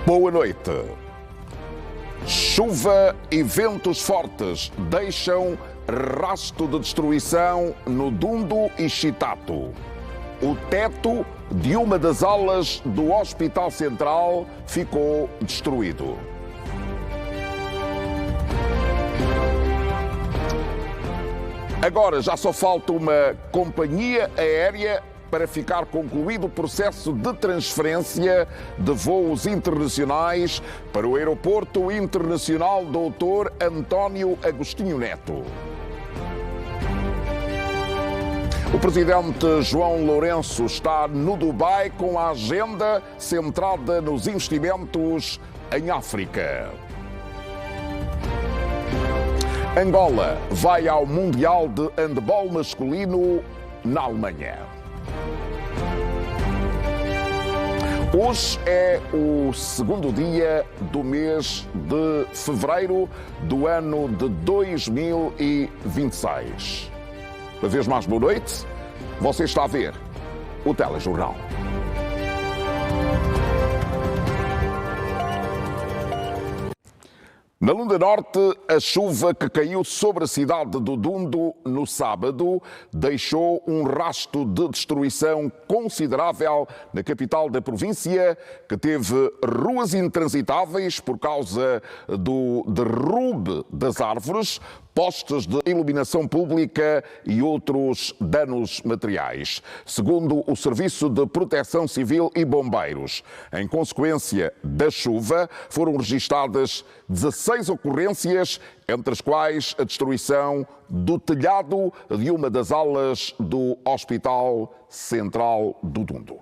Boa noite. Chuva e ventos fortes deixam rastro de destruição no Dundo e Chitato. O teto de uma das alas do Hospital Central ficou destruído. Agora já só falta uma companhia aérea para ficar concluído o processo de transferência de voos internacionais para o Aeroporto Internacional Dr. António Agostinho Neto. O presidente João Lourenço está no Dubai com a agenda centrada nos investimentos em África. Angola vai ao Mundial de Handebol Masculino na Alemanha. Hoje é o segundo dia do mês de fevereiro do ano de 2026. Uma vez mais, boa noite. Você está a ver o Telejornal. Na Lunda Norte, a chuva que caiu sobre a cidade do Dundo no sábado deixou um rastro de destruição considerável na capital da província, que teve ruas intransitáveis por causa do derrube das árvores, postes de iluminação pública e outros danos materiais. Segundo o Serviço de Proteção Civil e Bombeiros, em consequência da chuva, foram registadas 16 ocorrências, entre as quais a destruição do telhado de uma das alas do Hospital Central do Dundo.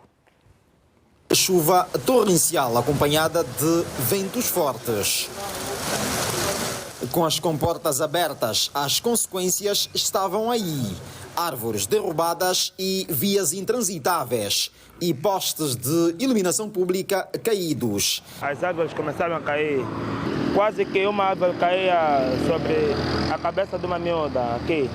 Chuva torrencial acompanhada de ventos fortes. Com as comportas abertas, as consequências estavam aí. Árvores derrubadas e vias intransitáveis. E postes de iluminação pública caídos. As árvores começaram a cair. Quase que uma árvore caía sobre a cabeça de uma miúda aqui.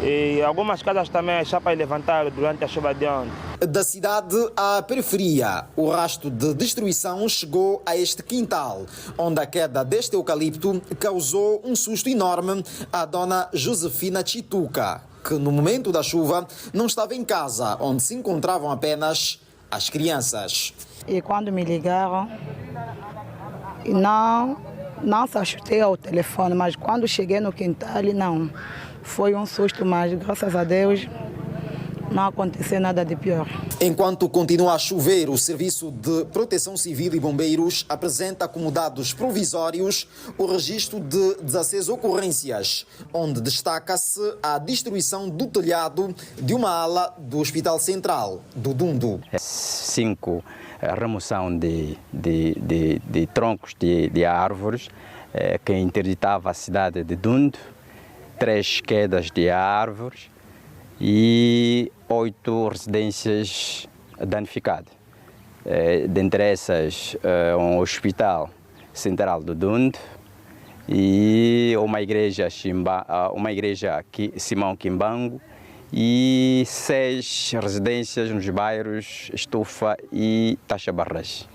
E algumas casas também as chapas levantaram durante a chuva de ontem. Da cidade à periferia, o rastro de destruição chegou a este quintal, onde a queda deste eucalipto causou um susto enorme à dona Josefina Chituca, que no momento da chuva não estava em casa, onde se encontravam apenas as crianças. E quando me ligaram, não se assustei ao telefone, mas quando cheguei no quintal, não. Foi um susto, mas graças a Deus não aconteceu nada de pior. Enquanto continua a chover, o Serviço de Proteção Civil e Bombeiros apresenta como dados provisórios o registro de 16 ocorrências, onde destaca-se a destruição do telhado de uma ala do Hospital Central do Dundo. 5 remoção de troncos de árvores que interditava a cidade de Dundo, 3 quedas de árvores e 8 residências danificadas. Dentre essas, um hospital central do Dundo e uma igreja Simão Quimbango e 6 residências nos bairros Estufa e Taxa Barras.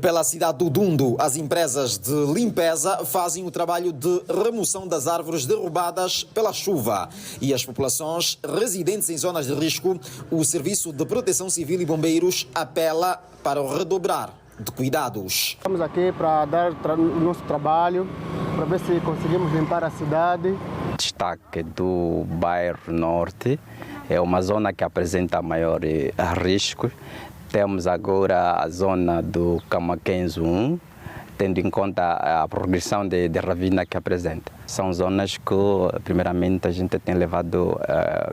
Pela cidade do Dundo, as empresas de limpeza fazem o trabalho de remoção das árvores derrubadas pela chuva. E as populações residentes em zonas de risco, o Serviço de Proteção Civil e Bombeiros apela para o redobrar de cuidados. Estamos aqui para dar o nosso trabalho, para ver se conseguimos limpar a cidade. Destaque do bairro Norte, é uma zona que apresenta maior risco. Temos agora a zona do Camaquenzo 1, tendo em conta a progressão de ravina que apresenta. São zonas que, primeiramente, a gente tem levado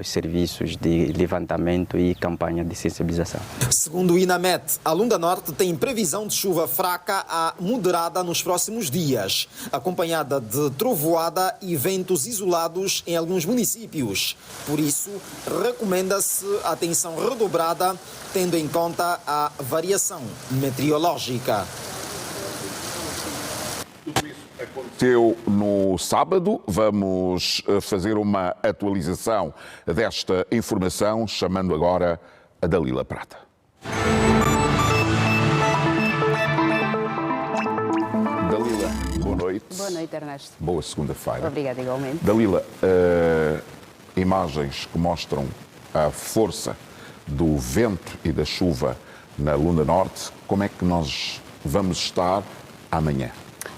os serviços de levantamento e campanha de sensibilização. Segundo o INAMET, a Lunda Norte tem previsão de chuva fraca a moderada nos próximos dias, acompanhada de trovoada e ventos isolados em alguns municípios. Por isso, recomenda-se atenção redobrada, tendo em conta a variação meteorológica. Aconteceu no sábado. Vamos fazer uma atualização desta informação, chamando agora a Dalila Prata. noite. Boa noite, Ernesto. Boa segunda-feira. Obrigada, igualmente. Dalila, imagens que mostram a força do vento e da chuva na Lunda Norte. Como é que nós vamos estar amanhã?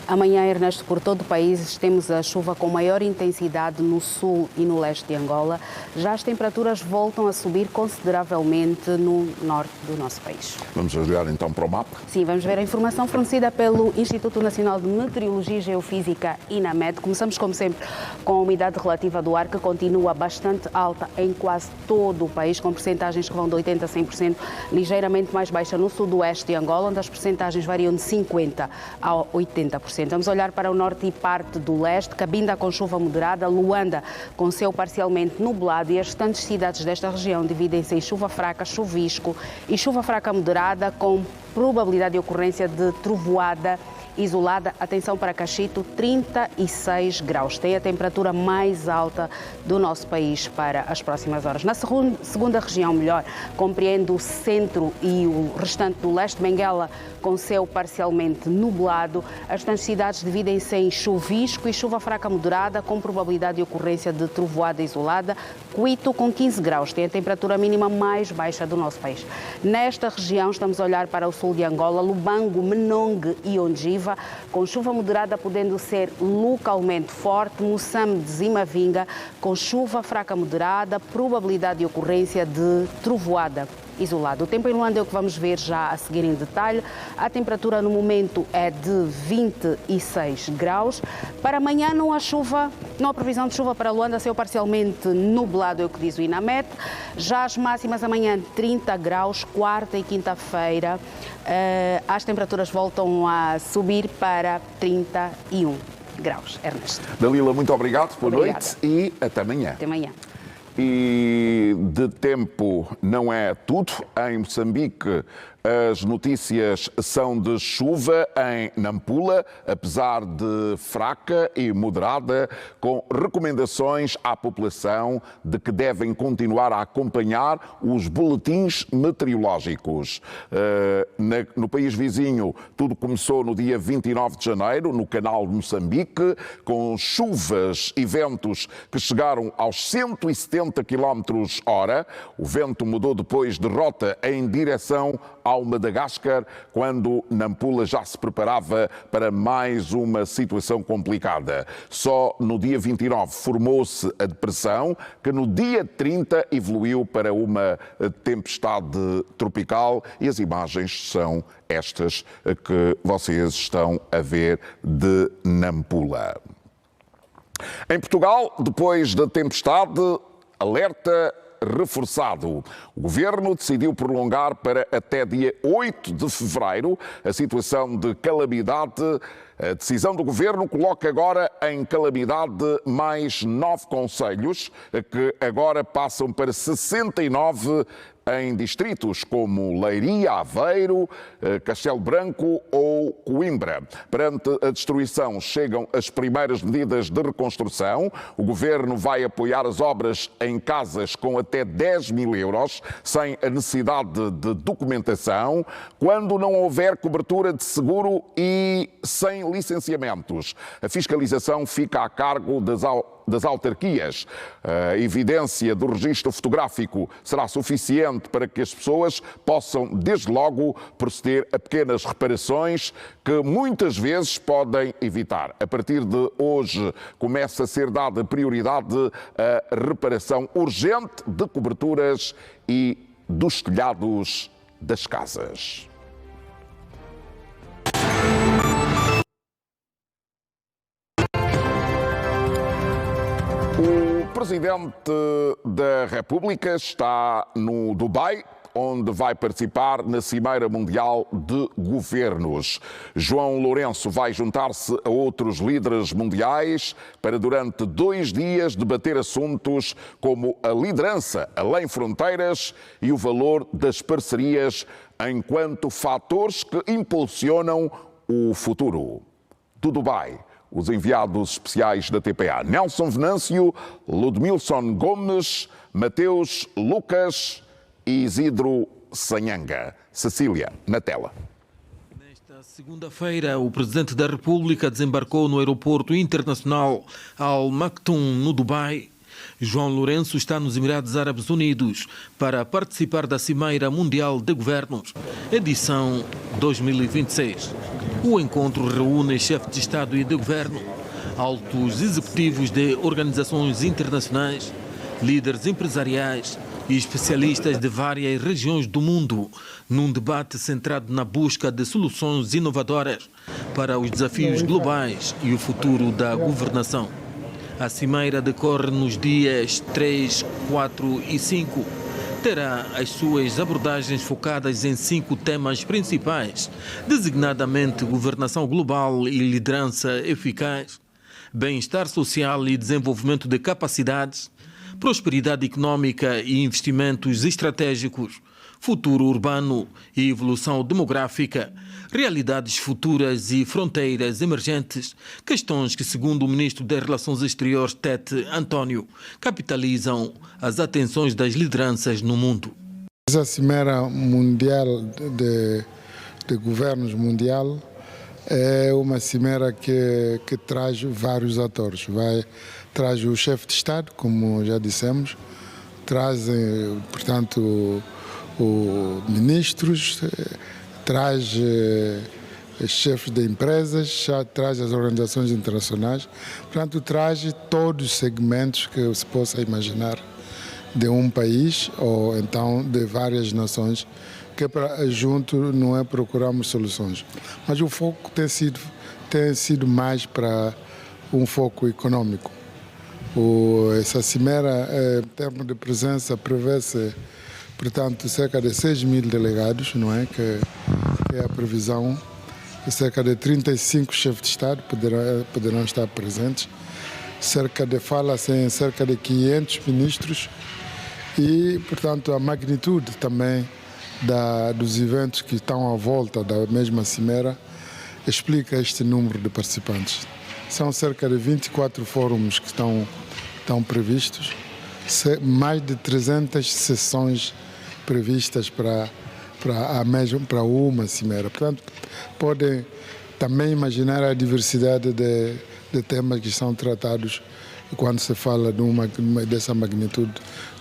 Amanhã, Ernesto, por todo o país temos a chuva com maior intensidade no sul e no leste de Angola. Já as temperaturas voltam a subir consideravelmente no norte do nosso país. Vamos olhar então para o mapa? Sim, vamos ver a informação fornecida pelo Instituto Nacional de Meteorologia e Geofísica, INAMET. Começamos, como sempre, com a umidade relativa do ar, que continua bastante alta em quase todo o país, com percentagens que vão de 80% a 100%, ligeiramente mais baixa no sudoeste de Angola, onde as percentagens variam de 50% a 80%. Vamos olhar para o norte e parte do leste, Cabinda com chuva moderada, Luanda com céu parcialmente nublado, e as restantes cidades desta região dividem-se em chuva fraca, chuvisco e chuva fraca moderada, com probabilidade de ocorrência de trovoada isolada. Atenção para Cachito, 36 graus. Tem a temperatura mais alta do nosso país para as próximas horas. Na segunda região, melhor, compreende o centro e o restante do leste. Benguela com céu parcialmente nublado. As restantes cidades dividem-se em chuvisco e chuva fraca moderada, com probabilidade de ocorrência de trovoada isolada. Cuito com 15 graus. Tem a temperatura mínima mais baixa do nosso país. Nesta região, estamos a olhar para o sul de Angola, Lubango, Menongue e Ondiva, com chuva moderada podendo ser localmente forte, Moçambique, Zimavinga, com chuva fraca moderada, probabilidade de ocorrência de trovoada isolada. O tempo em Luanda é o que vamos ver já a seguir em detalhe. A temperatura no momento é de 26 graus. Para amanhã não há chuva, não há previsão de chuva para Luanda, céu parcialmente nublado, é o que diz o INAMET. Já as máximas amanhã 30 graus, quarta e quinta-feira. As temperaturas voltam a subir para 31 graus. Ernesto. Dalila, muito obrigado, boa Obrigada. noite e até amanhã. Até amanhã. E de tempo não é tudo. Em Moçambique, as notícias são de chuva em Nampula, apesar de fraca e moderada, com recomendações à população de que devem continuar a acompanhar os boletins meteorológicos. No país vizinho, tudo começou no dia 29 de janeiro, no canal de Moçambique, com chuvas e ventos que chegaram aos 170 km/h. O vento mudou depois de rota em direção ao Madagascar, quando Nampula já se preparava para mais uma situação complicada. Só no dia 29 formou-se a depressão, que no dia 30 evoluiu para uma tempestade tropical, e as imagens são estas que vocês estão a ver de Nampula. Em Portugal, depois da tempestade, alerta reforçado. O Governo decidiu prolongar para até dia 8 de fevereiro a situação de calamidade. A decisão do Governo coloca agora em calamidade mais 9 concelhos, que agora passam para 69 em distritos como Leiria, Aveiro, Castelo Branco ou Coimbra. Perante a destruição, chegam as primeiras medidas de reconstrução. O Governo vai apoiar as obras em casas com até 10 mil euros, sem a necessidade de documentação, quando não houver cobertura de seguro e sem licenciamentos. A fiscalização fica a cargo das autarquias. A evidência do registro fotográfico será suficiente para que as pessoas possam, desde logo, proceder a pequenas reparações que muitas vezes podem evitar. A partir de hoje começa a ser dada prioridade à reparação urgente de coberturas e dos telhados das casas. O Presidente da República está no Dubai, onde vai participar na Cimeira Mundial de Governos. João Lourenço vai juntar-se a outros líderes mundiais para, durante 2 dias, debater assuntos como a liderança além fronteiras e o valor das parcerias enquanto fatores que impulsionam o futuro. Do Dubai, os enviados especiais da TPA, Nelson Venâncio, Ludmilson Gomes, Mateus Lucas e Isidro Sanhanga. Cecília, na tela. Nesta segunda-feira, o Presidente da República desembarcou no aeroporto internacional Al Maktoum, no Dubai. João Lourenço está nos Emirados Árabes Unidos para participar da Cimeira Mundial de Governos, edição 2026. O encontro reúne chefes de Estado e de Governo, altos executivos de organizações internacionais, líderes empresariais e especialistas de várias regiões do mundo, num debate centrado na busca de soluções inovadoras para os desafios globais e o futuro da governação. A cimeira decorre nos dias 3, 4 e 5. Terá as suas abordagens focadas em 5 temas principais, designadamente governação global e liderança eficaz, bem-estar social e desenvolvimento de capacidades, prosperidade econômica e investimentos estratégicos, futuro urbano e evolução demográfica, realidades futuras e fronteiras emergentes, questões que, segundo o Ministro das Relações Exteriores, Tete António, capitalizam as atenções das lideranças no mundo. A Cimeira Mundial de Governos Mundial é uma cimeira que traz vários atores. Traz o chefe de Estado, como já dissemos, traz, portanto, ministros, traz chefes de empresas, traz as organizações internacionais, portanto, traz todos os segmentos que se possa imaginar de um país ou então de várias nações, que junto não é procurarmos soluções. Mas o foco tem sido mais para um foco econômico. Essa cimeira, em termos de presença, prevê-se, portanto, cerca de 6.000 delegados, não é? Que é a previsão. Cerca de 35 chefes de Estado poderão estar presentes. Fala-se em cerca de 500 ministros e, portanto, a magnitude também dos eventos que estão à volta da mesma cimeira explica este número de participantes. São cerca de 24 fóruns que estão previstos, mais de 300 sessões previstas para uma cimeira. Portanto, podem também imaginar a diversidade de temas que são tratados quando se fala dessa magnitude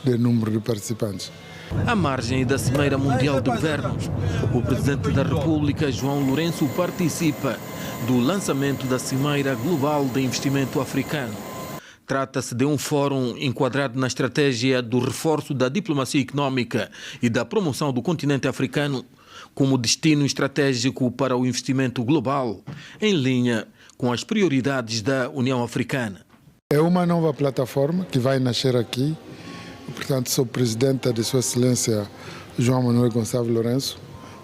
de número de participantes. À margem da Cimeira Mundial de Governos, o Presidente da República, João Lourenço, participa do lançamento da Cimeira Global de Investimento Africano. Trata-se de um fórum enquadrado na estratégia do reforço da diplomacia econômica e da promoção do continente africano como destino estratégico para o investimento global, em linha com as prioridades da União Africana. É uma nova plataforma que vai nascer aqui. Portanto, sou presidente de Sua Excelência João Manuel Gonçalves Lourenço.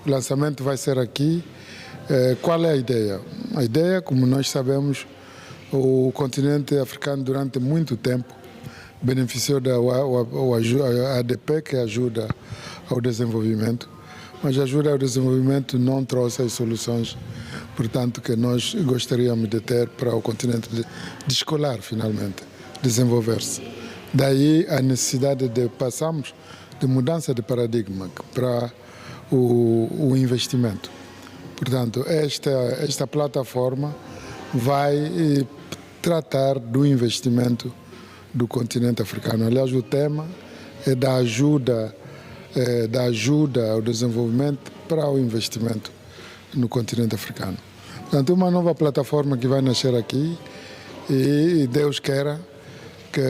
O lançamento vai ser aqui. Qual é a ideia? A ideia, como nós sabemos, o continente africano durante muito tempo beneficiou da ADP, que ajuda ao desenvolvimento, mas a ajuda ao desenvolvimento não trouxe as soluções, portanto, que nós gostaríamos de ter para o continente descolar finalmente, desenvolver-se. Daí a necessidade de passarmos de mudança de paradigma para o investimento. Portanto, esta plataforma vai tratar do investimento do continente africano. Aliás, o tema é da ajuda ao desenvolvimento para o investimento no continente africano. Portanto, uma nova plataforma que vai nascer aqui e Deus queira que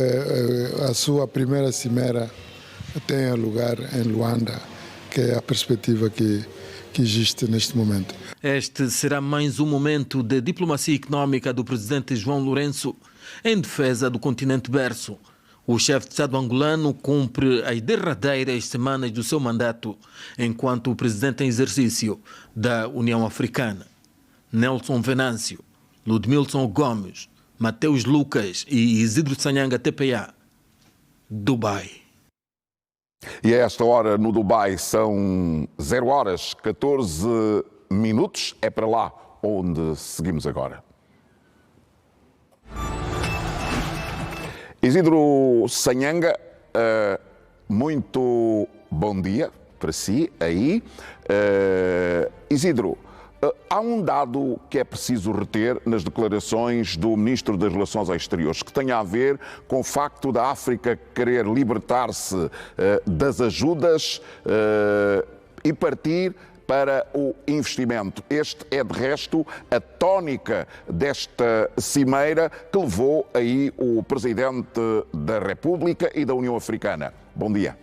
a sua primeira cimeira tenha lugar em Luanda, que é a perspectiva que existe neste momento. Este será mais um momento de diplomacia econômica do presidente João Lourenço em defesa do continente berço. O chefe de Estado angolano cumpre as derradeiras semanas do seu mandato enquanto presidente em exercício da União Africana. Nelson Venâncio, Ludmilson Gomes, Mateus Lucas e Isidro Sanhanga TPA, Dubai. E a esta hora no Dubai são 0 horas 14 minutos. É para lá onde seguimos agora. Isidro Sanhanga, muito bom dia para si aí. Isidro, Há um dado que é preciso reter nas declarações do Ministro das Relações Exteriores, que tem a ver com o facto da África querer libertar-se das ajudas e partir para o investimento. Este é, de resto, a tónica desta cimeira que levou aí o Presidente da República e da União Africana. Bom dia.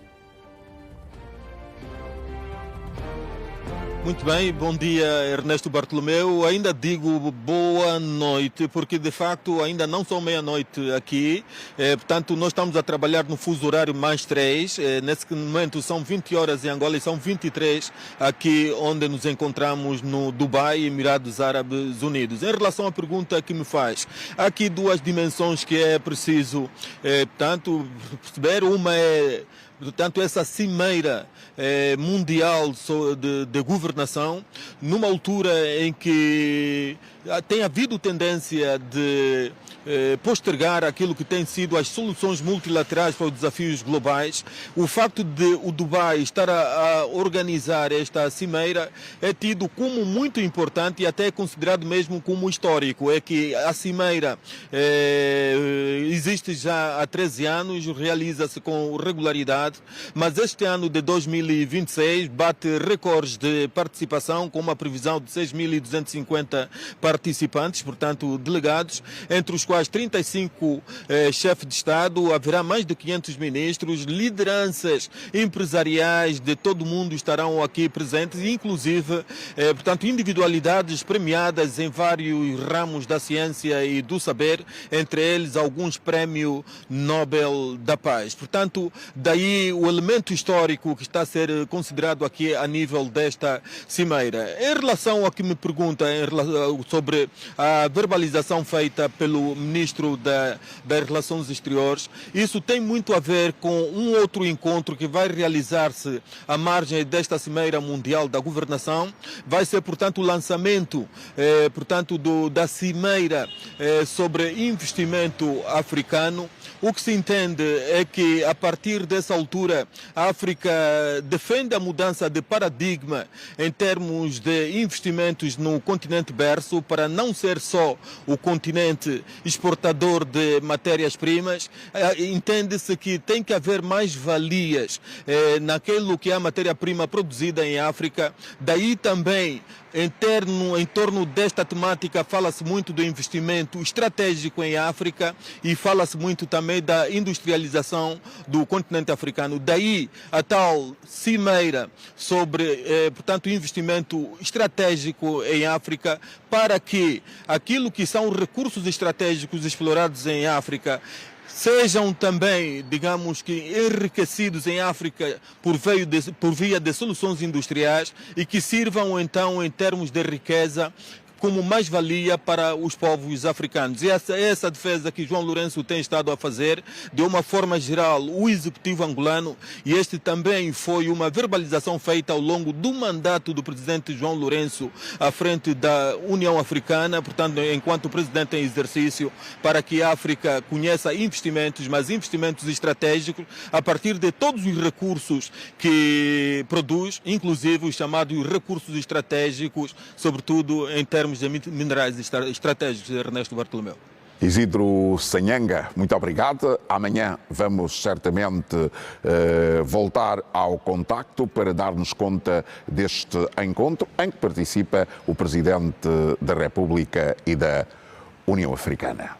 Muito bem, bom dia Ernesto Bartolomeu. Ainda digo boa noite, porque de facto ainda não são meia-noite aqui, portanto nós estamos a trabalhar no fuso horário +3, nesse momento são 20 horas em Angola e são 23 aqui onde nos encontramos no Dubai, Emirados Árabes Unidos. Em relação à pergunta que me faz, há aqui duas dimensões que é preciso portanto, perceber. Uma é essa cimeira mundial de governação, numa altura em que tem havido tendência de postergar aquilo que tem sido as soluções multilaterais para os desafios globais. O facto de o Dubai estar a organizar esta cimeira é tido como muito importante e até considerado mesmo como histórico. É que a cimeira existe já há 13 anos, realiza-se com regularidade, mas este ano de 2026 bate recordes de participação, com uma previsão de 6.250 participantes, portanto delegados, entre os quais 35 chefes de Estado, haverá mais de 500 ministros, lideranças empresariais de todo o mundo estarão aqui presentes, inclusive, portanto, individualidades premiadas em vários ramos da ciência e do saber, entre eles alguns prémios Nobel da Paz. Portanto, daí o elemento histórico que está a ser considerado aqui a nível desta cimeira. Em relação ao que me pergunta sobre a verbalização feita pelo Ministro das Relações Exteriores, isso tem muito a ver com um outro encontro que vai realizar-se à margem desta Cimeira Mundial da Governação. Vai ser, portanto, o lançamento da Cimeira sobre investimento africano. O que se entende é que, a partir dessa altura, a África defende a mudança de paradigma em termos de investimentos no continente berço, para não ser só o continente exportador de matérias-primas. Entende-se que tem que haver mais valias naquilo que é a matéria-prima produzida em África. Daí também, em torno desta temática, fala-se muito do investimento estratégico em África e fala-se muito também da industrialização do continente africano. Daí a tal cimeira sobre, portanto, investimento estratégico em África, para que aquilo que são recursos estratégicos explorados em África sejam também, digamos que, enriquecidos em África por via de soluções industriais e que sirvam então, em termos de riqueza, como mais-valia para os povos africanos. E essa defesa que João Lourenço tem estado a fazer, de uma forma geral, o executivo angolano, e este também foi uma verbalização feita ao longo do mandato do presidente João Lourenço à frente da União Africana, portanto, enquanto presidente em exercício, para que a África conheça investimentos, mas investimentos estratégicos, a partir de todos os recursos que produz, inclusive os chamados recursos estratégicos, sobretudo em termos de minerais estratégicos. Ernesto Bartolomeu. Isidro Sanhanga, muito obrigado. Amanhã vamos certamente voltar ao contacto para dar-nos conta deste encontro em que participa o Presidente da República e da União Africana.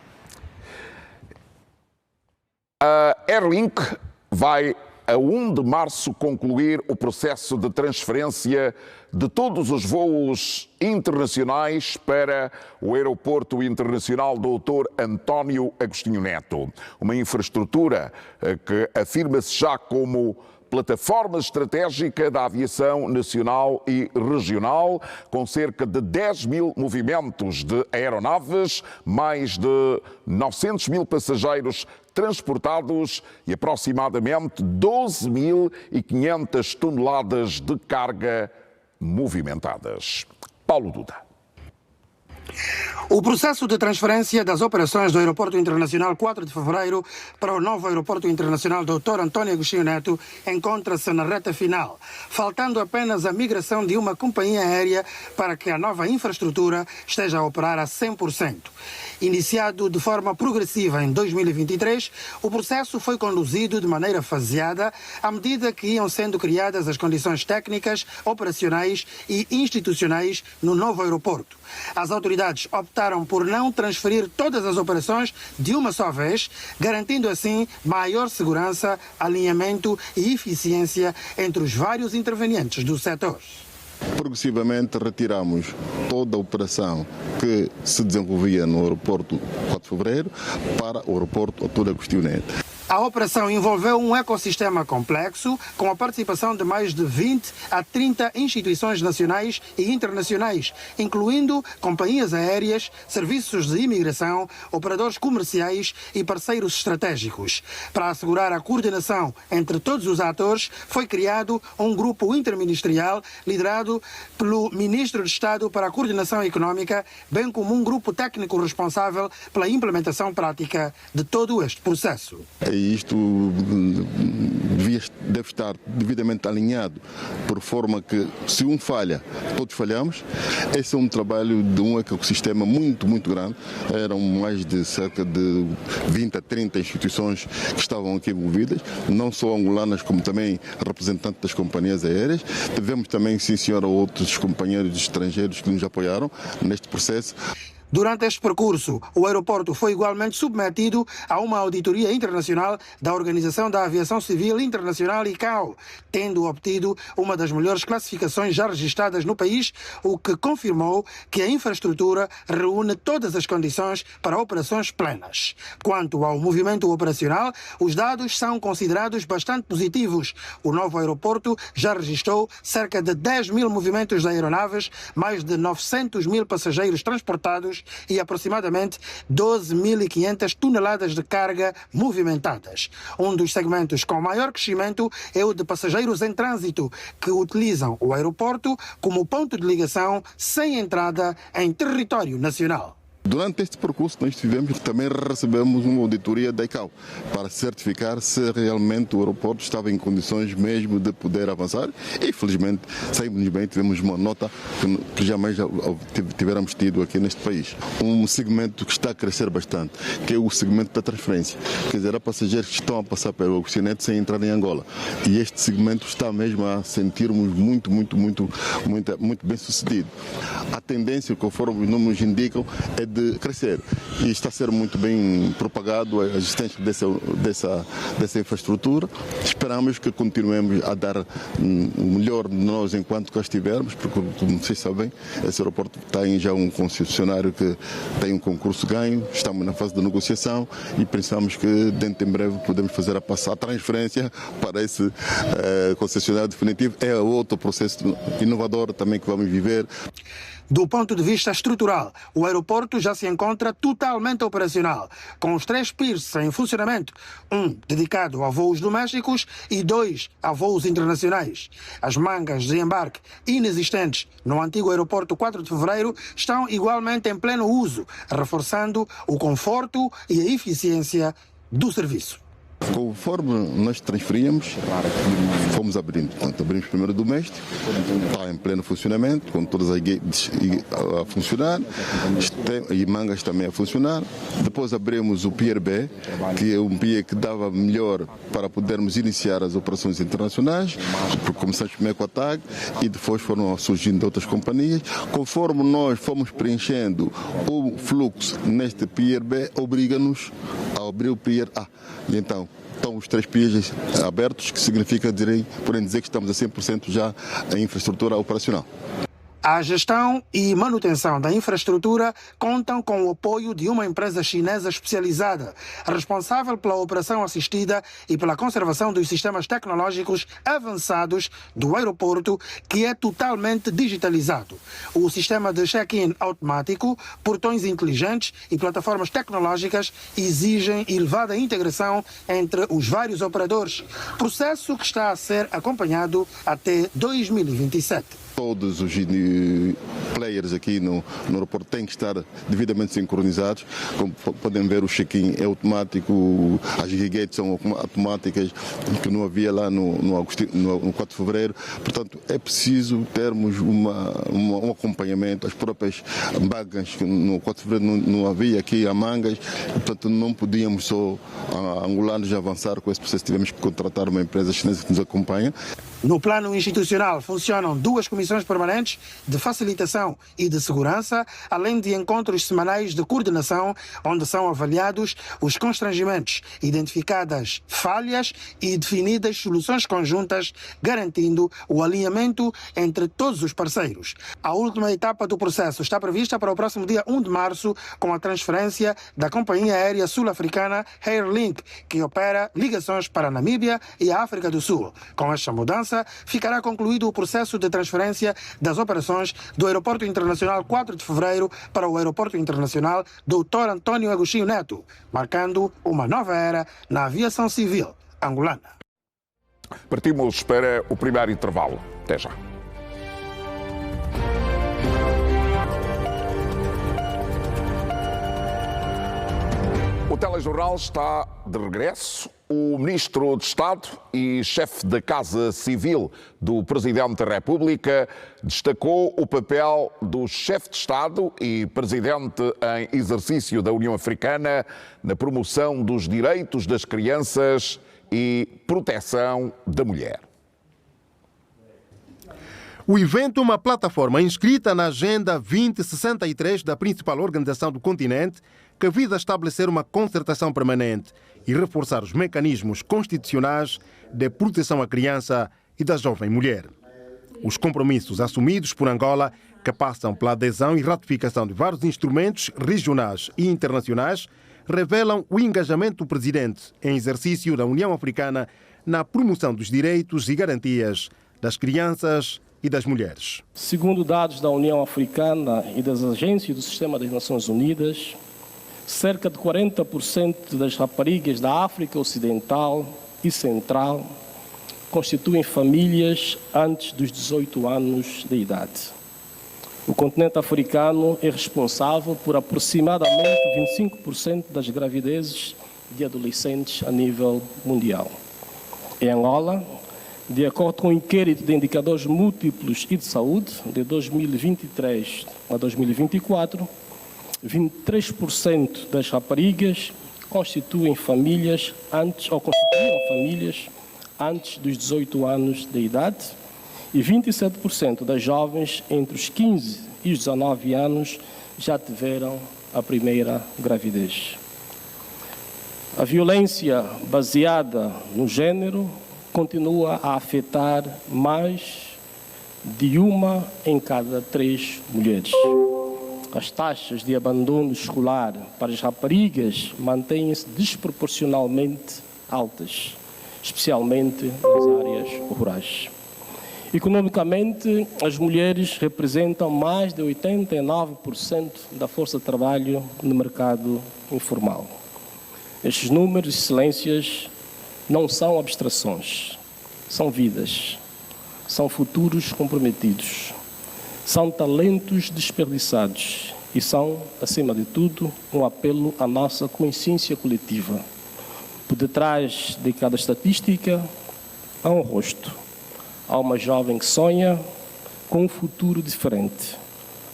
A Airlink vai a 1 de março concluir o processo de transferência de todos os voos internacionais para o Aeroporto Internacional Dr. António Agostinho Neto. Uma infraestrutura que afirma-se já como plataforma estratégica da aviação nacional e regional, com cerca de 10 mil movimentos de aeronaves, mais de 900 mil passageiros transportados e aproximadamente 12.500 toneladas de carga movimentadas. Paulo Duda. O processo de transferência das operações do Aeroporto Internacional 4 de Fevereiro para o novo Aeroporto Internacional Dr. António Agostinho Neto encontra-se na reta final, faltando apenas a migração de uma companhia aérea para que a nova infraestrutura esteja a operar a 100%. Iniciado de forma progressiva em 2023, o processo foi conduzido de maneira faseada à medida que iam sendo criadas as condições técnicas, operacionais e institucionais no novo aeroporto. As autoridades optaram por não transferir todas as operações de uma só vez, garantindo assim maior segurança, alinhamento e eficiência entre os vários intervenientes do setor. Progressivamente retiramos toda a operação que se desenvolvia no aeroporto 4 de Fevereiro para o aeroporto António Agostinho Neto. A operação envolveu um ecossistema complexo, com a participação de mais de 20 a 30 instituições nacionais e internacionais, incluindo companhias aéreas, serviços de imigração, operadores comerciais e parceiros estratégicos. Para assegurar a coordenação entre todos os atores, foi criado um grupo interministerial liderado pelo Ministro de Estado para a Coordenação Económica, bem como um grupo técnico responsável pela implementação prática de todo este processo. E isto deve estar devidamente alinhado, por forma que, se um falha, todos falhamos. Esse é um trabalho de um ecossistema muito, muito grande. Eram mais de cerca de 20 a 30 instituições que estavam aqui envolvidas, não só angolanas, como também representantes das companhias aéreas. Tivemos também, sim senhora, outros companheiros estrangeiros que nos apoiaram neste processo. Durante este percurso, o aeroporto foi igualmente submetido a uma auditoria internacional da Organização da Aviação Civil Internacional ICAO, tendo obtido uma das melhores classificações já registradas no país, o que confirmou que a infraestrutura reúne todas as condições para operações plenas. Quanto ao movimento operacional, os dados são considerados bastante positivos. O novo aeroporto já registrou cerca de 10 mil movimentos de aeronaves, mais de 900 mil passageiros transportados e aproximadamente 12.500 toneladas de carga movimentadas. Um dos segmentos com maior crescimento é o de passageiros em trânsito, que utilizam o aeroporto como ponto de ligação sem entrada em território nacional. Durante este percurso nós também recebemos uma auditoria da ICAO para certificar se realmente o aeroporto estava em condições mesmo de poder avançar e, felizmente, saímos bem, tivemos uma nota que jamais tivermos tido aqui neste país. Um segmento que está a crescer bastante, que é o segmento da transferência. Quer dizer, há passageiros que estão a passar pelo Agostinho Neto sem entrar em Angola. E este segmento está mesmo a sentirmos muito bem sucedido. A tendência, conforme os números indicam, é de crescer e está a ser muito bem propagado a existência dessa infraestrutura. Esperamos que continuemos a dar o melhor de nós enquanto cá estivermos, porque, como vocês sabem, esse aeroporto tem já um concessionário que tem um concurso ganho, estamos na fase de negociação e pensamos que dentro em breve podemos fazer a transferência para esse concessionário definitivo. É outro processo inovador também que vamos viver. Do ponto de vista estrutural, o aeroporto já se encontra totalmente operacional, com os 3 piers em funcionamento, um dedicado a voos domésticos e 2 a voos internacionais. As mangas de embarque inexistentes no antigo aeroporto 4 de Fevereiro estão igualmente em pleno uso, reforçando o conforto e a eficiência do serviço. Conforme nós transferíamos, fomos abrindo. Portanto, abrimos primeiro o doméstico, está em pleno funcionamento, com todas as gates a funcionar, e mangas também a funcionar. Depois abrimos o Pier B, que é um pier que dava melhor para podermos iniciar as operações internacionais, porque começamos primeiro com a TAG e depois foram surgindo outras companhias. Conforme nós fomos preenchendo o fluxo neste Pier B, obriga-nos a abrir o Pier A. E então, estão os 3 piers abertos, que significa podem dizer que estamos a 100% já em infraestrutura operacional. A gestão e manutenção da infraestrutura contam com o apoio de uma empresa chinesa especializada, responsável pela operação assistida e pela conservação dos sistemas tecnológicos avançados do aeroporto, que é totalmente digitalizado. O sistema de check-in automático, portões inteligentes e plataformas tecnológicas exigem elevada integração entre os vários operadores, processo que está a ser acompanhado até 2027. Todos os players aqui no aeroporto têm que estar devidamente sincronizados. Como podem ver, o check-in é automático, as gates são automáticas, que não havia lá no 4 de fevereiro. Portanto, é preciso termos um acompanhamento. As próprias bagas que no 4 de fevereiro não havia aqui a mangas, portanto não podíamos só angolanos avançar com esse processo, tivemos que contratar uma empresa chinesa que nos acompanha. No plano institucional, funcionam 2 comissões permanentes de facilitação e de segurança, além de encontros semanais de coordenação, onde são avaliados os constrangimentos, identificadas falhas e definidas soluções conjuntas, garantindo o alinhamento entre todos os parceiros. A última etapa do processo está prevista para o próximo dia 1 de março, com a transferência da companhia aérea sul-africana Airlink, que opera ligações para a Namíbia e a África do Sul. Com esta mudança, ficará concluído o processo de transferência das operações do Aeroporto Internacional 4 de Fevereiro para o Aeroporto Internacional Dr. António Agostinho Neto, marcando uma nova era na aviação civil angolana. Partimos para o primeiro intervalo. Até já. O telejornal está de regresso. O Ministro de Estado e chefe da Casa Civil do Presidente da República destacou o papel do chefe de Estado e Presidente em exercício da União Africana na promoção dos direitos das crianças e proteção da mulher. O evento é uma plataforma inscrita na Agenda 2063 da principal organização do continente, que visa estabelecer uma concertação permanente e reforçar os mecanismos constitucionais de proteção à criança e da jovem mulher. Os compromissos assumidos por Angola, que passam pela adesão e ratificação de vários instrumentos regionais e internacionais, revelam o engajamento do presidente em exercício da União Africana na promoção dos direitos e garantias das crianças e das mulheres. Segundo dados da União Africana e das agências do Sistema das Nações Unidas, cerca de 40% das raparigas da África Ocidental e Central constituem famílias antes dos 18 anos de idade. O continente africano é responsável por aproximadamente 25% das gravidezes de adolescentes a nível mundial. Em Angola, de acordo com o inquérito de indicadores múltiplos e de saúde de 2023 a 2024, 23% das raparigas constituíam famílias antes dos 18 anos de idade e 27% das jovens entre os 15 e os 19 anos já tiveram a primeira gravidez. A violência baseada no género continua a afetar mais de 1 em cada 3 mulheres. As taxas de abandono escolar para as raparigas mantêm-se desproporcionalmente altas, especialmente nas áreas rurais. Economicamente, as mulheres representam mais de 89% da força de trabalho no mercado informal. Estes números, excelências, não são abstrações, são vidas, são futuros comprometidos. São talentos desperdiçados e são, acima de tudo, um apelo à nossa consciência coletiva. Por detrás de cada estatística, há um rosto. Há uma jovem que sonha com um futuro diferente.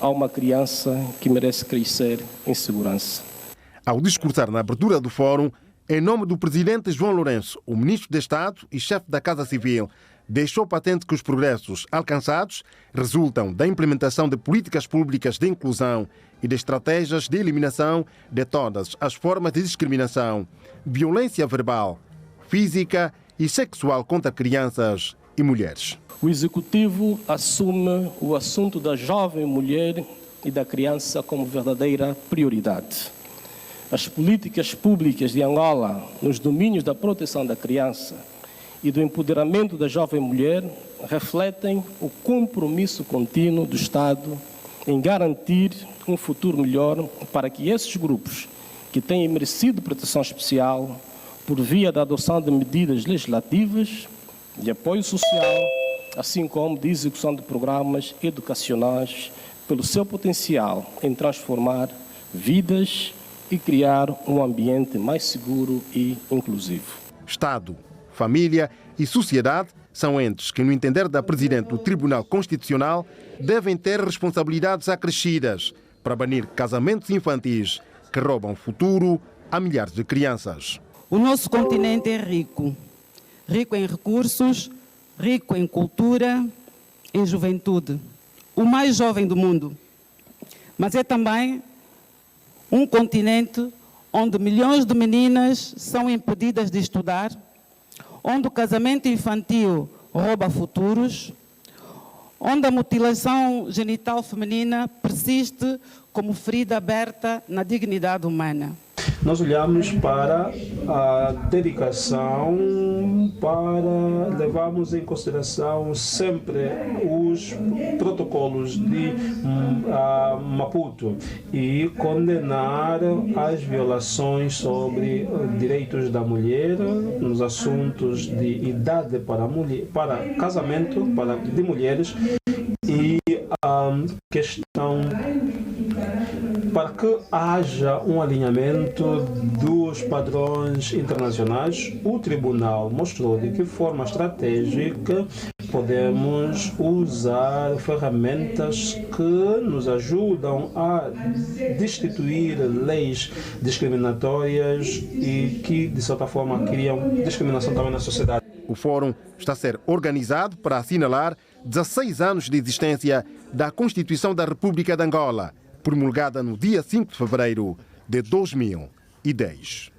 Há uma criança que merece crescer em segurança. Ao discursar na abertura do fórum, em nome do presidente João Lourenço, o ministro de Estado e chefe da Casa Civil, deixou patente que os progressos alcançados resultam da implementação de políticas públicas de inclusão e de estratégias de eliminação de todas as formas de discriminação, violência verbal, física e sexual contra crianças e mulheres. O Executivo assume o assunto da jovem mulher e da criança como verdadeira prioridade. As políticas públicas de Angola nos domínios da proteção da criança e do empoderamento da jovem mulher refletem o compromisso contínuo do Estado em garantir um futuro melhor para que esses grupos que têm merecido proteção especial por via da adoção de medidas legislativas, de apoio social assim como de execução de programas educacionais pelo seu potencial em transformar vidas e criar um ambiente mais seguro e inclusivo. Estado, família e sociedade são entes que, no entender da Presidente do Tribunal Constitucional, devem ter responsabilidades acrescidas para banir casamentos infantis que roubam futuro a milhares de crianças. O nosso continente é rico. Rico em recursos, rico em cultura, em juventude. O mais jovem do mundo. Mas é também um continente onde milhões de meninas são impedidas de estudar, onde o casamento infantil rouba futuros, onde a mutilação genital feminina persiste como ferida aberta na dignidade humana. Nós olhamos para a dedicação, para levarmos em consideração sempre os protocolos de Maputo e condenar as violações sobre direitos da mulher nos assuntos de idade para casamento de mulheres e a questão para que haja um alinhamento dos padrões internacionais. O Tribunal mostrou de que forma estratégica podemos usar ferramentas que nos ajudam a destituir leis discriminatórias e que, de certa forma, criam discriminação também na sociedade. O fórum está a ser organizado para assinalar 16 anos de existência da Constituição da República de Angola, promulgada no dia 5 de fevereiro de 2010.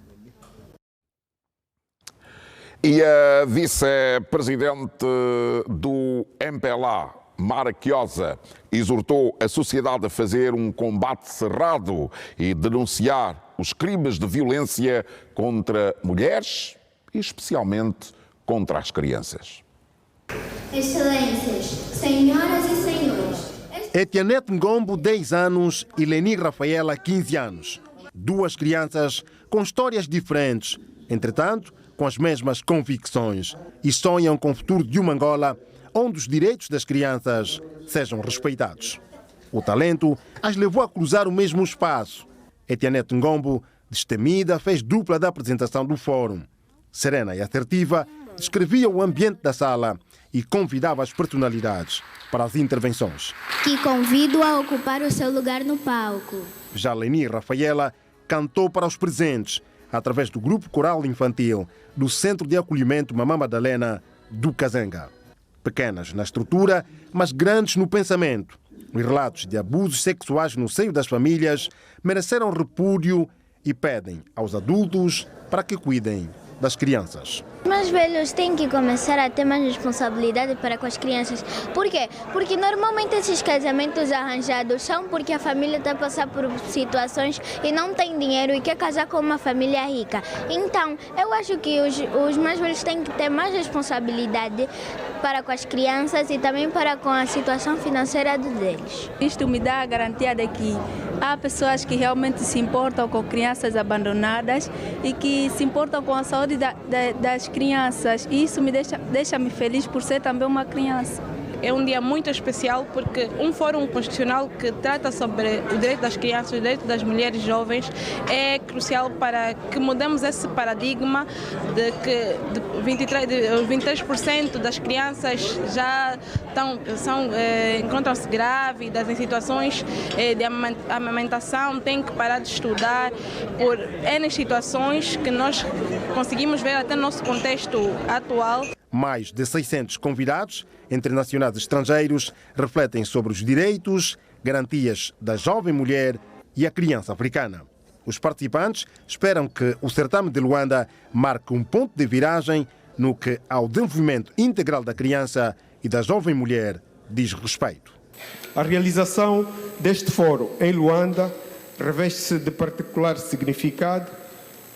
E a vice-presidente do MPLA, Mara Quiosa, exortou a sociedade a fazer um combate cerrado e denunciar os crimes de violência contra mulheres e especialmente contra as crianças. Excelências, senhoras e senhores. Etianete Ngombo, 10 anos, e Leni Rafaela, 15 anos. Duas crianças com histórias diferentes, entretanto, com as mesmas convicções, e sonham com o futuro de uma Angola onde os direitos das crianças sejam respeitados. O talento as levou a cruzar o mesmo espaço. Etianete Ngombo, destemida, fez dupla da apresentação do fórum. Serena e assertiva, descrevia o ambiente da sala e convidava as personalidades para as intervenções. Que convido a ocupar o seu lugar no palco. Já Leni Rafaela cantou para os presentes, através do grupo coral infantil do Centro de Acolhimento Mamã Madalena do Kazanga. Pequenas na estrutura, mas grandes no pensamento. Os relatos de abusos sexuais no seio das famílias mereceram repúdio e pedem aos adultos para que cuidem das crianças. Os mais velhos têm que começar a ter mais responsabilidade para com as crianças. Por quê? Porque normalmente esses casamentos arranjados são porque a família está a passar por situações e não tem dinheiro e quer casar com uma família rica. Então, eu acho que os mais velhos têm que ter mais responsabilidade para com as crianças e também para com a situação financeira deles. Isto me dá a garantia de que há pessoas que realmente se importam com crianças abandonadas e que se importam com a saúde das crianças. E isso me deixa-me feliz por ser também uma criança. É um dia muito especial porque um fórum constitucional que trata sobre o direito das crianças, o direito das mulheres jovens, é crucial para que mudemos esse paradigma de que 23% das crianças já encontram-se grávidas em situações de amamentação, têm que parar de estudar por N situações que nós conseguimos ver até no nosso contexto atual. Mais de 600 convidados, entre nacionais e estrangeiros, refletem sobre os direitos, garantias da jovem mulher e a criança africana. Os participantes esperam que o certame de Luanda marque um ponto de viragem no que ao desenvolvimento integral da criança e da jovem mulher diz respeito. A realização deste fórum em Luanda reveste-se de particular significado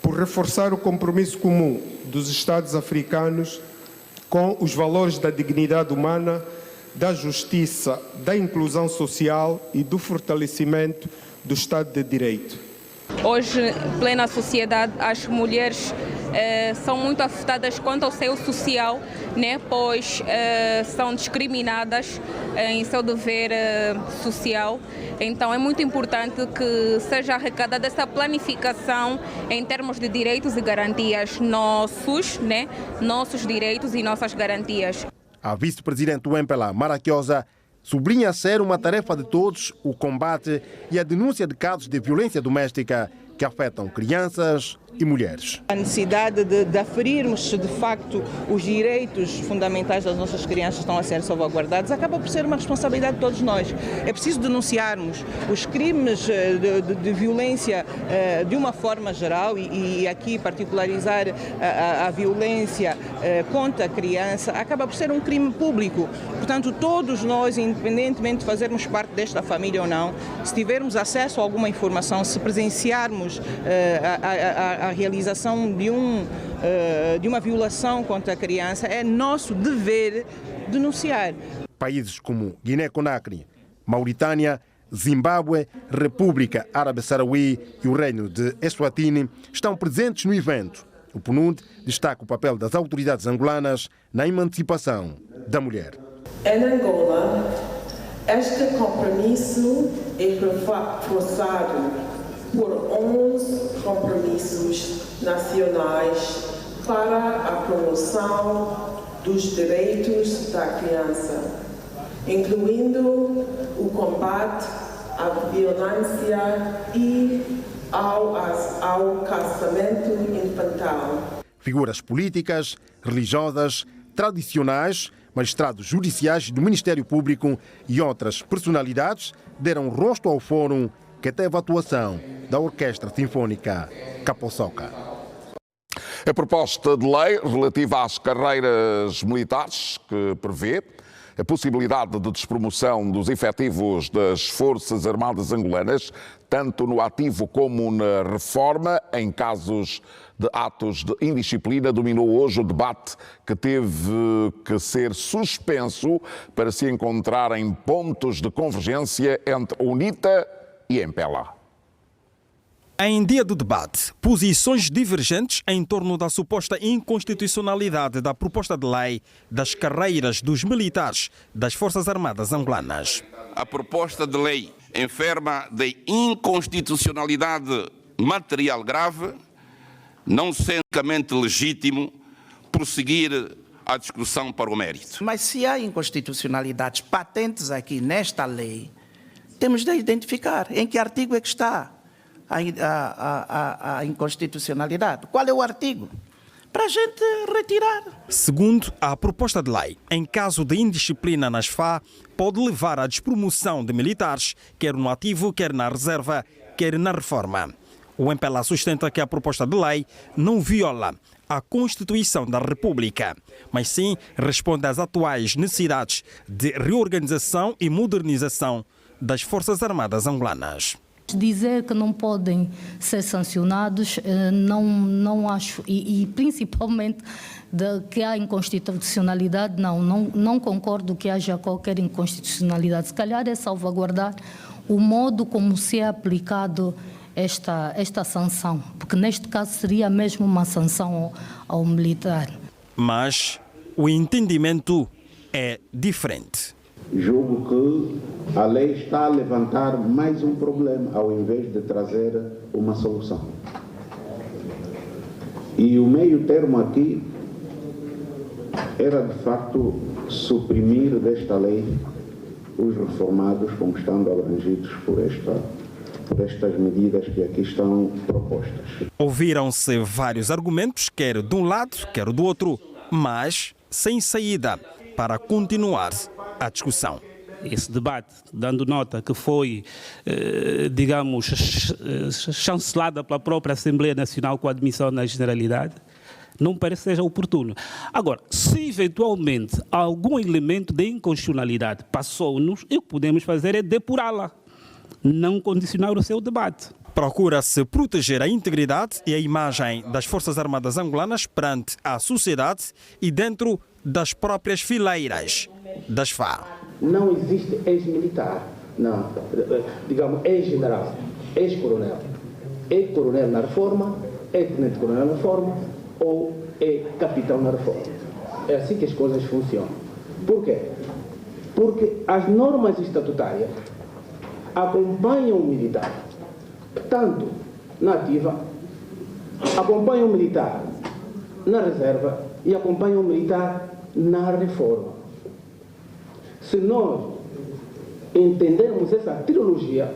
por reforçar o compromisso comum dos Estados africanos com os valores da dignidade humana, da justiça, da inclusão social e do fortalecimento do Estado de Direito. hoje, em plena sociedade, as mulheres são muito afetadas quanto ao seu social, né? Pois são discriminadas em seu dever social. Então é muito importante que seja arrecadada essa planificação em termos de direitos e garantias nossos, né? Nossos direitos e nossas garantias. A vice-presidente do MPLA, Maraquiosa, sublinha ser uma tarefa de todos o combate e a denúncia de casos de violência doméstica que afetam crianças e mulheres. A necessidade de aferirmos se de facto os direitos fundamentais das nossas crianças estão a ser salvaguardados acaba por ser uma responsabilidade de todos nós. É preciso denunciarmos os crimes de violência de uma forma geral e aqui particularizar a violência contra a criança acaba por ser um crime público. Portanto, todos nós, independentemente de fazermos parte desta família ou não, se tivermos acesso a alguma informação, se presenciarmos a realização de uma violação contra a criança, é nosso dever denunciar. Países como Guiné-Conakry, Mauritânia, Zimbábue, República Árabe Saharaui e o Reino de Eswatini estão presentes no evento. O PNUD destaca o papel das autoridades angolanas na emancipação da mulher. Em Angola, este compromisso é reforçado por 11 compromissos nacionais para a promoção dos direitos da criança, incluindo o combate à violência e ao casamento infantil. Figuras políticas, religiosas, tradicionais, magistrados judiciais do Ministério Público e outras personalidades deram rosto ao fórum que teve a atuação da Orquestra Sinfónica Capoçoca. A proposta de lei relativa às carreiras militares, que prevê a possibilidade de despromoção dos efetivos das Forças Armadas angolanas, tanto no ativo como na reforma, em casos de atos de indisciplina, dominou hoje o debate que teve que ser suspenso para se encontrarem pontos de convergência entre UNITA e MPLA. Em dia do debate, posições divergentes em torno da suposta inconstitucionalidade da proposta de lei das carreiras dos militares das Forças Armadas angolanas. A proposta de lei enferma de inconstitucionalidade material grave, não sendo legítimo prosseguir a discussão para o mérito. Mas se há inconstitucionalidades patentes aqui nesta lei, temos de identificar em que artigo é que está a inconstitucionalidade. Qual é o artigo? Para a gente retirar. Segundo a proposta de lei, em caso de indisciplina nas FA, pode levar à despromoção de militares, quer no ativo, quer na reserva, quer na reforma. O MPLA sustenta que a proposta de lei não viola a Constituição da República, mas sim responde às atuais necessidades de reorganização e modernização das Forças Armadas angolanas. Dizer que não podem ser sancionados, não acho, e principalmente que há inconstitucionalidade, não concordo que haja qualquer inconstitucionalidade. Se calhar é salvaguardar o modo como se é aplicado esta sanção, porque neste caso seria mesmo uma sanção ao militar. Mas o entendimento é diferente. Julgo que a lei está a levantar mais um problema, ao invés de trazer uma solução. E o meio termo aqui era, de facto, suprimir desta lei os reformados como estando abrangidos por estas medidas que aqui estão propostas. Ouviram-se vários argumentos, quer de um lado, quer do outro, mas sem saída para continuar a discussão. Esse debate, dando nota que foi, chancelada pela própria Assembleia Nacional com a admissão na Generalidade, não parece que seja oportuno. Agora, se eventualmente algum elemento de inconstitucionalidade passou-nos, o que podemos fazer é depurá-la, não condicionar o seu debate. Procura-se proteger a integridade e a imagem das Forças Armadas angolanas perante a sociedade e dentro das próprias fileiras das FA. Não existe ex-militar, não. Digamos, ex-general, ex-coronel. é coronel na reforma, é tenente-coronel na reforma ou é capitão na reforma. É assim que as coisas funcionam. Por quê? Porque as normas estatutárias acompanham o militar, tanto na ativa, acompanham o militar na reserva e acompanham o militar na reforma. Se nós entendermos essa trilogia,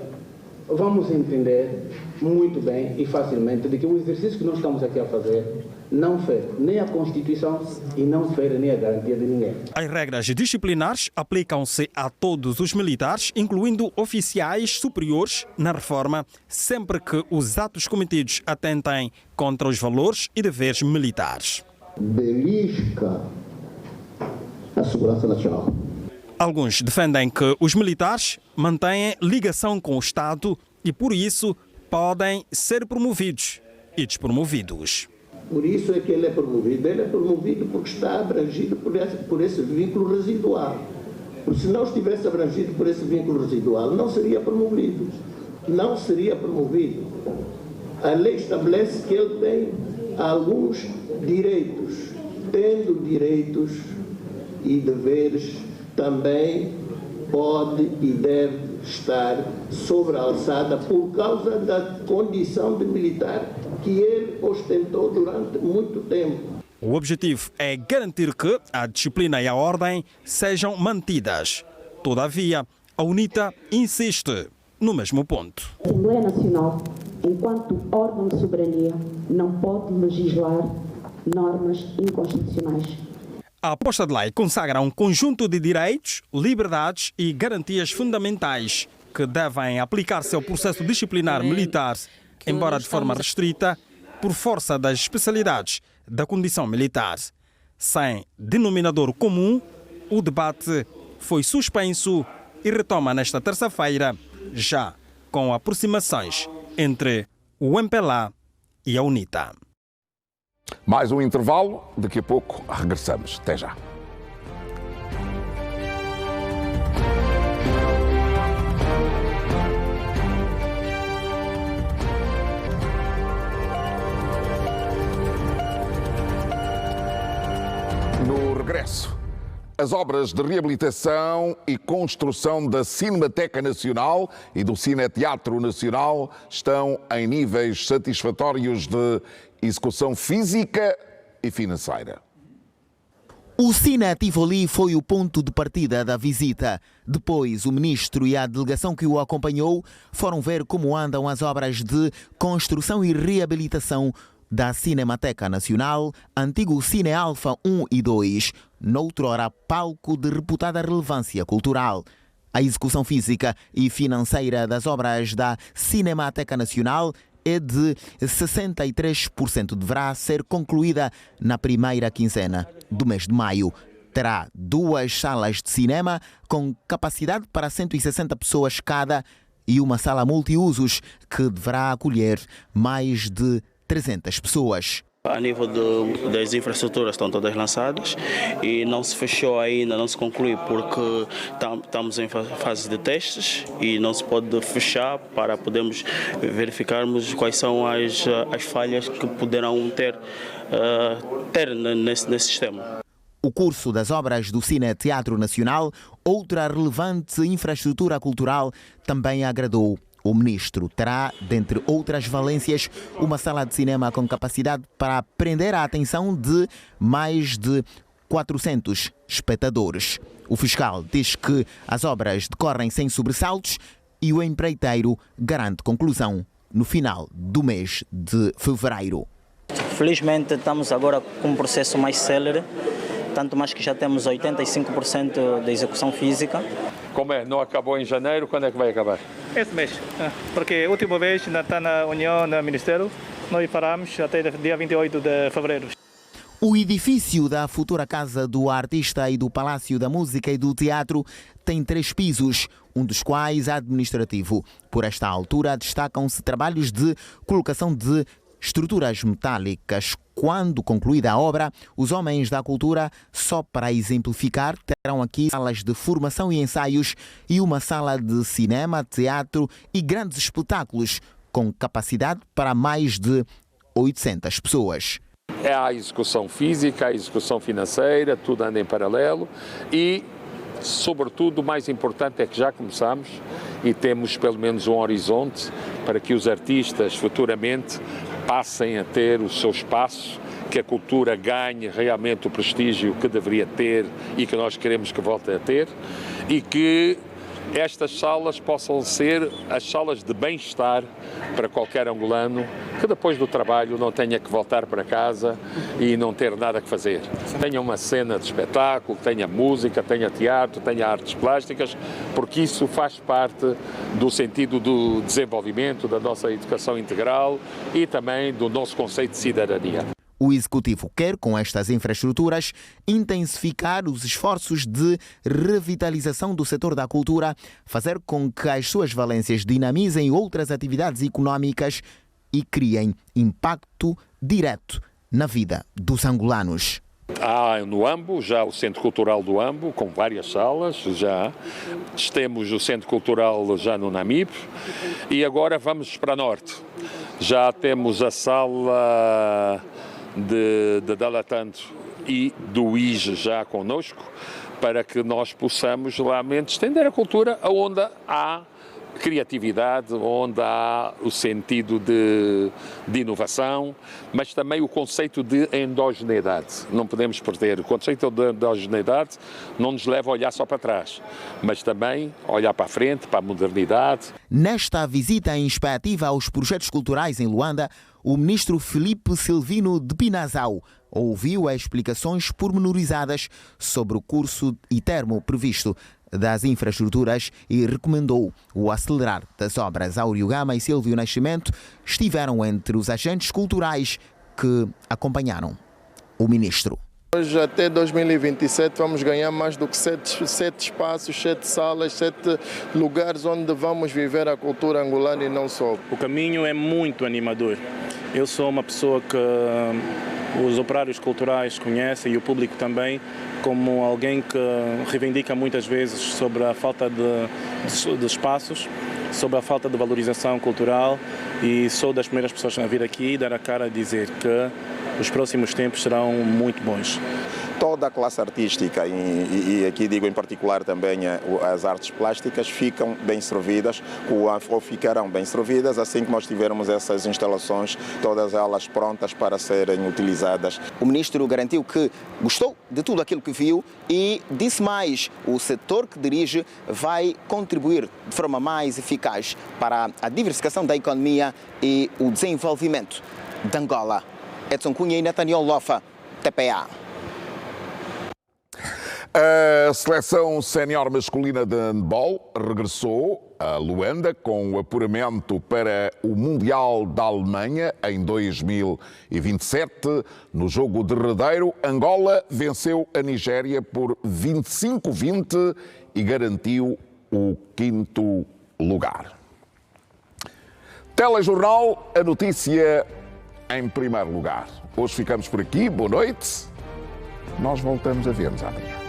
vamos entender muito bem e facilmente de que o exercício que nós estamos aqui a fazer não fere nem a Constituição e não fere nem a garantia de ninguém. As regras disciplinares aplicam-se a todos os militares, incluindo oficiais superiores, na reforma, sempre que os atos cometidos atentem contra os valores e deveres militares. Belisca a segurança nacional. Alguns defendem que os militares mantêm ligação com o Estado e, por isso, podem ser promovidos e despromovidos. Por isso é que ele é promovido. Ele é promovido porque está abrangido por esse vínculo residual. Porque se não estivesse abrangido por esse vínculo residual, não seria promovido. Não seria promovido. A lei estabelece que ele tem alguns direitos. Tendo direitos e deveres, também pode e deve estar sobre a alçada por causa da condição de militar que ele ostentou durante muito tempo. O objetivo é garantir que a disciplina e a ordem sejam mantidas. Todavia, a UNITA insiste no mesmo ponto. A Assembleia Nacional, enquanto órgão de soberania, não pode legislar normas inconstitucionais. A proposta de lei consagra um conjunto de direitos, liberdades e garantias fundamentais que devem aplicar-se ao processo disciplinar militar, embora de forma restrita, por força das especialidades da condição militar. Sem denominador comum, o debate foi suspenso e retoma nesta terça-feira, já com aproximações entre o MPLA e a UNITA. Mais um intervalo, daqui a pouco regressamos. Até já. No regresso, as obras de reabilitação e construção da Cinemateca Nacional e do Cineteatro Nacional estão em níveis satisfatórios de execução física e financeira. O Cine Tivoli foi o ponto de partida da visita. Depois, o ministro e a delegação que o acompanhou foram ver como andam as obras de construção e reabilitação da Cinemateca Nacional, antigo Cine Alfa 1 e 2, noutrora palco de reputada relevância cultural. A execução física e financeira das obras da Cinemateca Nacional é de 63%. Deverá ser concluída na primeira quinzena do mês de maio. Terá 2 salas de cinema com capacidade para 160 pessoas cada e uma sala multiusos que deverá acolher mais de 300 pessoas. A nível das infraestruturas estão todas lançadas e não se fechou ainda, não se conclui porque estamos em fase de testes e não se pode fechar para podermos verificarmos quais são as falhas que poderão ter nesse sistema. O curso das obras do Cineteatro Nacional, outra relevante infraestrutura cultural, também agradou. O ministro terá, dentre outras valências, uma sala de cinema com capacidade para prender a atenção de mais de 400 espectadores. O fiscal diz que as obras decorrem sem sobressaltos e o empreiteiro garante conclusão no final do mês de fevereiro. Felizmente estamos agora com um processo mais célere, tanto mais que já temos 85% da execução física. Como é? Não acabou em janeiro, quando é que vai acabar? Esse mês, porque a última vez ainda está na União, no Ministério, nós paramos até dia 28 de fevereiro. O edifício da futura Casa do Artista e do Palácio da Música e do Teatro tem 3 pisos, um dos quais administrativo. Por esta altura, destacam-se trabalhos de colocação de estruturas metálicas. Quando concluída a obra, os homens da cultura, só para exemplificar, terão aqui salas de formação e ensaios e uma sala de cinema, teatro e grandes espetáculos, com capacidade para mais de 800 pessoas. É a execução física, a execução financeira, tudo anda em paralelo e, sobretudo, o mais importante é que já começamos e temos pelo menos um horizonte para que os artistas futuramente passem a ter o seu espaço, que a cultura ganhe realmente o prestígio que deveria ter e que nós queremos que volte a ter, e que estas salas possam ser as salas de bem-estar para qualquer angolano que depois do trabalho não tenha que voltar para casa e não ter nada que fazer. Tenha uma cena de espetáculo, tenha música, tenha teatro, tenha artes plásticas, porque isso faz parte do sentido do desenvolvimento da nossa educação integral e também do nosso conceito de cidadania. O Executivo quer, com estas infraestruturas, intensificar os esforços de revitalização do setor da cultura, fazer com que as suas valências dinamizem outras atividades económicas e criem impacto direto na vida dos angolanos. Há no Ambo, já o Centro Cultural do Ambo, com várias salas, já temos o Centro Cultural já no Namib e agora vamos para Norte. Já temos a sala de Dalatanto e do IJ já connosco, para que nós possamos realmente estender a cultura aonde há criatividade, onde há o sentido de inovação, mas também o conceito de endogeneidade. Não podemos perder. O conceito de endogeneidade não nos leva a olhar só para trás, mas também olhar para a frente, para a modernidade. Nesta visita inspectiva aos projetos culturais em Luanda, o ministro Filipe Silvino de Pinazau ouviu as explicações pormenorizadas sobre o curso e termo previsto das infraestruturas e recomendou o acelerar das obras. Áureo Gama e Silvio Nascimento estiveram entre os agentes culturais que acompanharam o ministro. Hoje, até 2027, vamos ganhar mais do que 7 espaços, 7 salas, 7 lugares onde vamos viver a cultura angolana e não só. O caminho é muito animador. Eu sou uma pessoa que os operários culturais conhecem e o público também, como alguém que reivindica muitas vezes sobre a falta de espaços, sobre a falta de valorização cultural, e sou das primeiras pessoas a vir aqui dar a cara a dizer que os próximos tempos serão muito bons. Toda a classe artística, e aqui digo em particular também as artes plásticas, ficam bem servidas ou ficarão bem servidas assim que nós tivermos essas instalações, todas elas prontas para serem utilizadas. O ministro garantiu que gostou de tudo aquilo que viu e disse mais: o setor que dirige vai contribuir de forma mais eficaz para a diversificação da economia e o desenvolvimento de Angola. Edson Cunha e Nathaniel Lofa, TPA. A seleção sénior masculina de handball regressou a Luanda com o apuramento para o Mundial da Alemanha em 2027. No jogo derradeiro, Angola venceu a Nigéria por 25-20 e garantiu o 5º lugar. Telejornal, a notícia em primeiro lugar. Hoje ficamos por aqui. Boa noite. Nós voltamos a ver-nos amanhã.